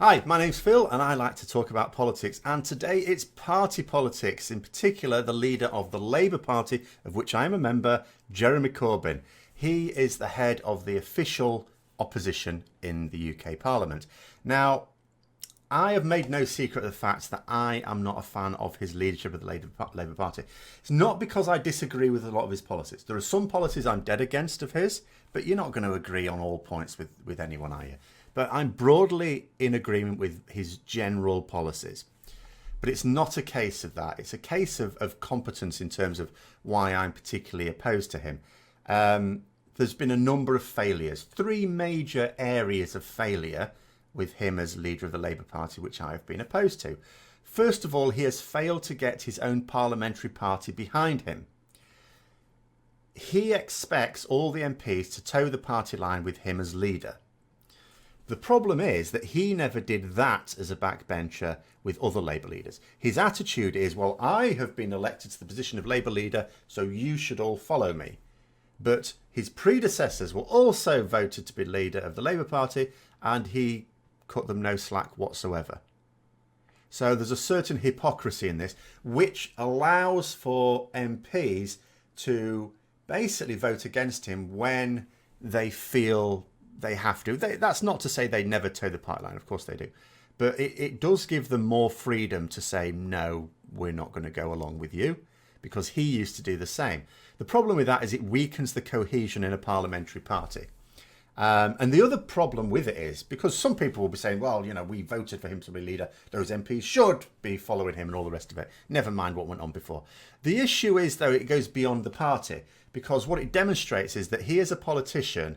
Hi, my name's Phil and I like to talk about politics, and today it's party politics, in particular the leader of the Labour Party, of which I am a member, Jeremy Corbyn. He is the head of the official opposition in the UK Parliament. Now, I have made no secret of the fact that I am not a fan of his leadership of the Labour Party. It's not because I disagree with a lot of his policies. There are some policies I'm dead against of his, but you're not going to agree on all points with anyone, are you? But I'm broadly in agreement with his general policies. But it's not a case of that. It's a case of competence in terms of why I'm particularly opposed to him. There's been a number of failures, three major areas of failure with him as leader of the Labour Party, which I have been opposed to. First of all, he has failed to get his own parliamentary party behind him. He expects all the MPs to toe the party line with him as leader. The problem is that he never did that as a backbencher with other Labour leaders. His attitude is, well, I have been elected to the position of Labour leader, so you should all follow me. But his predecessors were also voted to be leader of the Labour Party, and he cut them no slack whatsoever. So there's a certain hypocrisy in this, which allows for MPs to basically vote against him when they feel they have to. That's not to say they never toe the party line. Of course they do. But it does give them more freedom to say, no, we're not going to go along with you, because he used to do the same. The problem with that is it weakens the cohesion in a parliamentary party. And the other problem with it is, because some people will be saying, well, you know, we voted for him to be leader, those MPs should be following him and all the rest of it. Never mind what went on before. The issue is, though, it goes beyond the party, because what it demonstrates is that he is a politician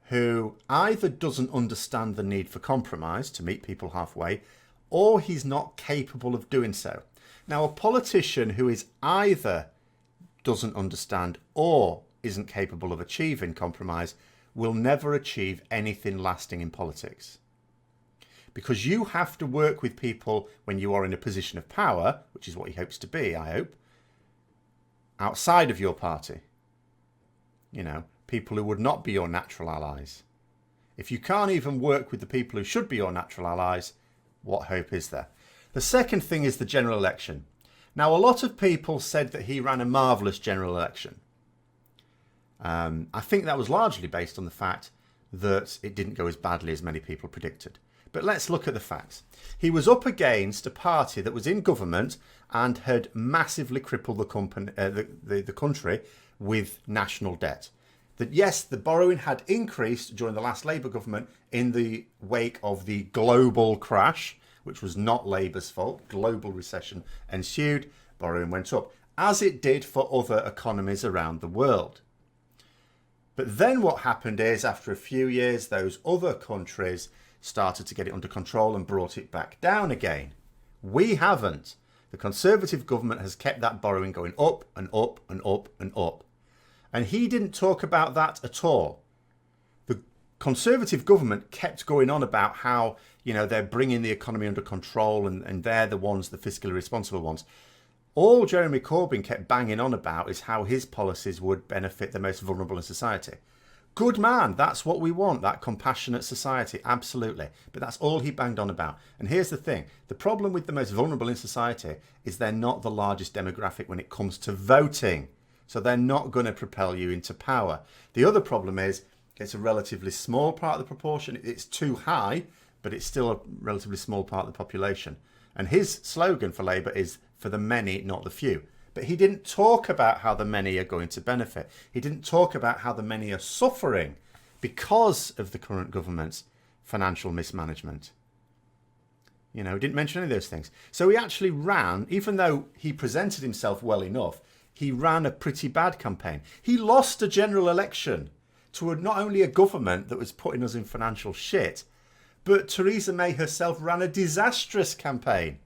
who either doesn't understand the need for compromise to meet people halfway, or he's not capable of doing so. Now, a politician who is either doesn't understand or isn't capable of achieving compromise will never achieve anything lasting in politics. Because you have to work with people when you are in a position of power, which is what he hopes to be, I hope, outside of your party. You know, people who would not be your natural allies. If you can't even work with the people who should be your natural allies, what hope is there? The second thing is the general election. Now, a lot of people said that he ran a marvellous general election. I think that was largely based on the fact that it didn't go as badly as many people predicted. But let's look at the facts. He was up against a party that was in government and had massively crippled the country with national debt. That yes, the borrowing had increased during the last Labour government in the wake of the global crash, which was not Labour's fault. Global recession ensued, borrowing went up, as it did for other economies around the world. But then what happened is, after a few years, those other countries started to get it under control and brought it back down again. We haven't. The Conservative government has kept that borrowing going up and up and up and up. And he didn't talk about that at all. The Conservative government kept going on about how, you know, they're bringing the economy under control and they're the ones, the fiscally responsible ones. All Jeremy Corbyn kept banging on about is how his policies would benefit the most vulnerable in society. Good man, that's what we want, that compassionate society, absolutely. But that's all he banged on about. And here's the thing, the problem with the most vulnerable in society is they're not the largest demographic when it comes to voting. So they're not going to propel you into power. The other problem is it's a relatively small part of the proportion. It's too high, but it's still a relatively small part of the population. And his slogan for Labour is for the many, not the few. But he didn't talk about how the many are going to benefit. He didn't talk about how the many are suffering because of the current government's financial mismanagement. You know, he didn't mention any of those things. So he actually ran, even though he presented himself well enough, he ran a pretty bad campaign. He lost a general election to not only a government that was putting us in financial shit, but Theresa May herself ran a disastrous campaign.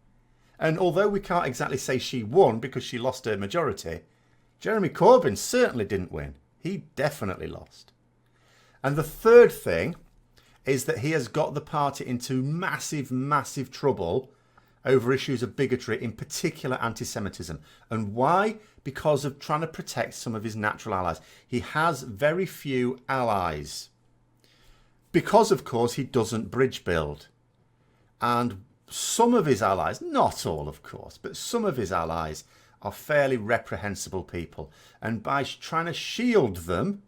And although we can't exactly say she won because she lost her majority, Jeremy Corbyn certainly didn't win. He definitely lost. And the third thing is that he has got the party into massive, massive trouble over issues of bigotry, in particular anti-Semitism. And why? Because of trying to protect some of his natural allies. He has very few allies. Because, of course, he doesn't bridge build. And some of his allies, not all of course, but some of his allies are fairly reprehensible people. And by trying to shield them,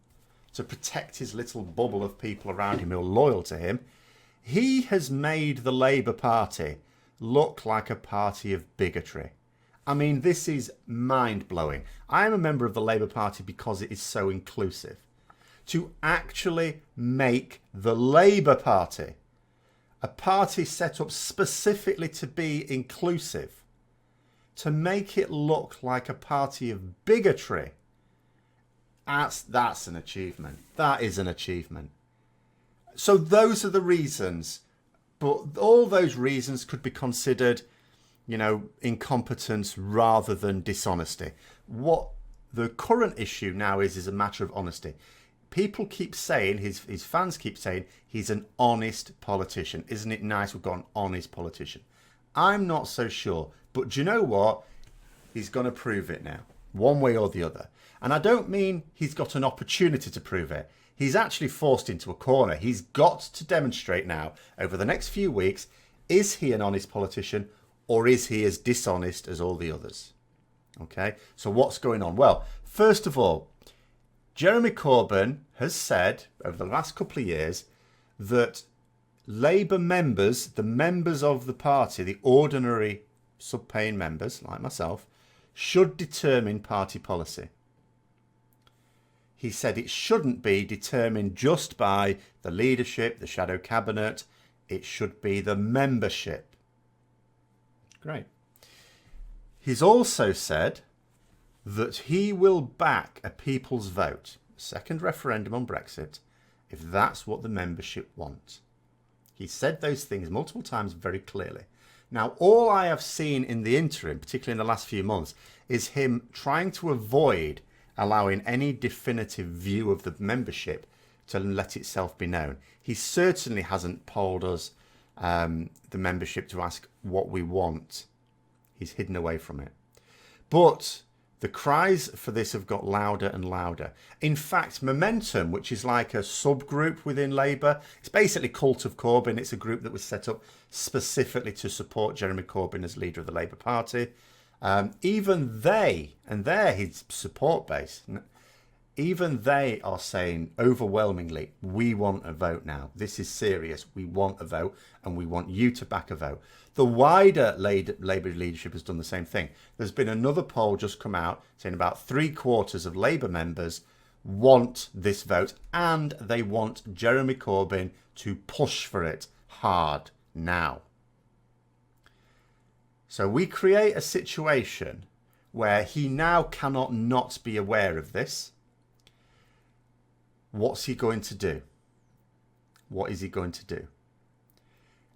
to protect his little bubble of people around him who are loyal to him, he has made the Labour Party look like a party of bigotry. I mean, this is mind-blowing. I am a member of the Labour Party because it is so inclusive. To actually make the Labour Party a party set up specifically to be inclusive, to make it look like a party of bigotry, that's an achievement. That is an achievement. So those are the reasons, but all those reasons could be considered, you know, incompetence rather than dishonesty. What the current issue now is a matter of honesty. People keep saying, his fans keep saying, he's an honest politician. Isn't it nice we've got an honest politician? I'm not so sure. But do you know what? He's going to prove it now, one way or the other. And I don't mean he's got an opportunity to prove it. He's actually forced into a corner. He's got to demonstrate now, over the next few weeks, is he an honest politician or is he as dishonest as all the others? Okay, so what's going on? Well, first of all, Jeremy Corbyn has said over the last couple of years that Labour members, the members of the party, the ordinary sub-paying members like myself, should determine party policy. He said it shouldn't be determined just by the leadership, the shadow cabinet. It should be the membership. Great. He's also said that he will back a people's vote, a second referendum on Brexit, if that's what the membership want. He said those things multiple times very clearly. Now, all I have seen in the interim, particularly in the last few months, is him trying to avoid allowing any definitive view of the membership to let itself be known. He certainly hasn't polled us, the membership, to ask what we want. He's hidden away from it. But the cries for this have got louder and louder. In fact, Momentum, which is like a subgroup within Labour, it's basically Cult of Corbyn. It's a group that was set up specifically to support Jeremy Corbyn as leader of the Labour Party. Even they, and they're his support base, even they are saying overwhelmingly, we want a vote now. This is serious. We want a vote and we want you to back a vote. The wider Labour leadership has done the same thing. There's been another poll just come out saying about 3/4 of Labour members want this vote and they want Jeremy Corbyn to push for it hard now. So we create a situation where he now cannot not be aware of this. What's he going to do? What is he going to do?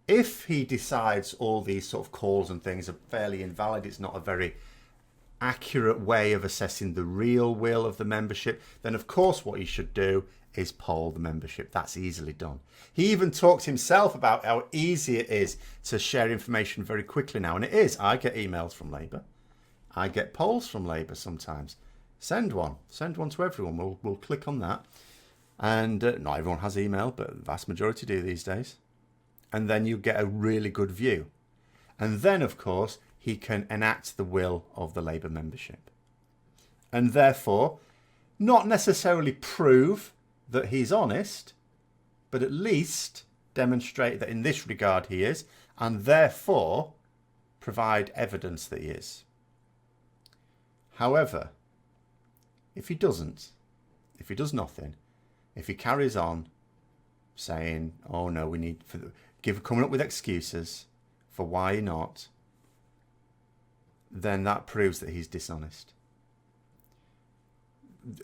If he decides all these sort of calls and things are fairly invalid, it's not a very accurate way of assessing the real will of the membership, then of course what he should do is poll the membership. That's easily done. He even talked himself about how easy it is to share information very quickly now. And it is. I get emails from Labour. I get polls from Labour sometimes. Send one. Send one to everyone. We'll click on that. And not everyone has email, but the vast majority do these days. And then you get a really good view. And then, of course, he can enact the will of the Labour membership. And therefore, not necessarily prove that he's honest, but at least demonstrate that in this regard he is, and therefore provide evidence that he is. However, if he doesn't, if he does nothing, if he carries on saying, oh no, we need coming up with excuses for why not, then that proves that he's dishonest.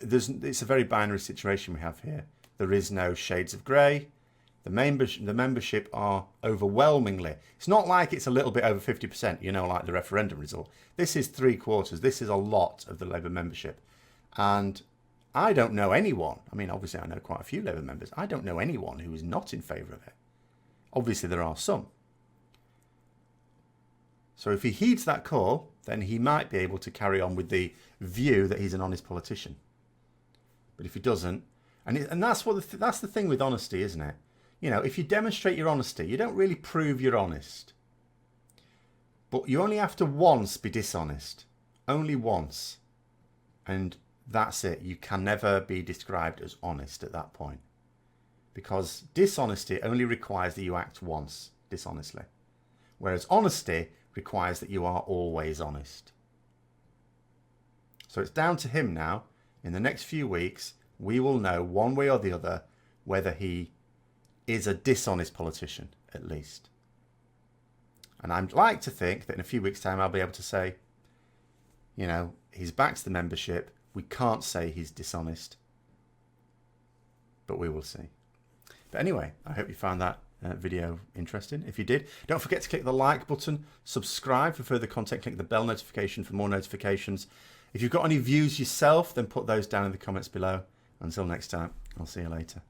It's a very binary situation we have here. There is no shades of grey. The membership are overwhelmingly. It's not like it's a little bit over 50%, you know, like the referendum result. This is 3/4. This is a lot of the Labour membership. And I don't know anyone. I mean, obviously I know quite a few Labour members. I don't know anyone who is not in favour of it. Obviously there are some. So if he heeds that call, then he might be able to carry on with the view that he's an honest politician. But if he doesn't, and that's the thing with honesty, isn't it? You know, if you demonstrate your honesty, you don't really prove you're honest. But you only have to once be dishonest. Only once. And that's it. You can never be described as honest at that point. Because dishonesty only requires that you act once dishonestly. Whereas honesty requires that you are always honest. So it's down to him now. In the next few weeks, we will know one way or the other whether he is a dishonest politician, at least. And I'd like to think that in a few weeks' time, I'll be able to say, you know, he's back to the membership. We can't say he's dishonest. But we will see. But anyway, I hope you found that video interesting. If you did, don't forget to click the like button, subscribe for further content, click the bell notification for more notifications. If you've got any views yourself, then put those down in the comments below. Until next time, I'll see you later.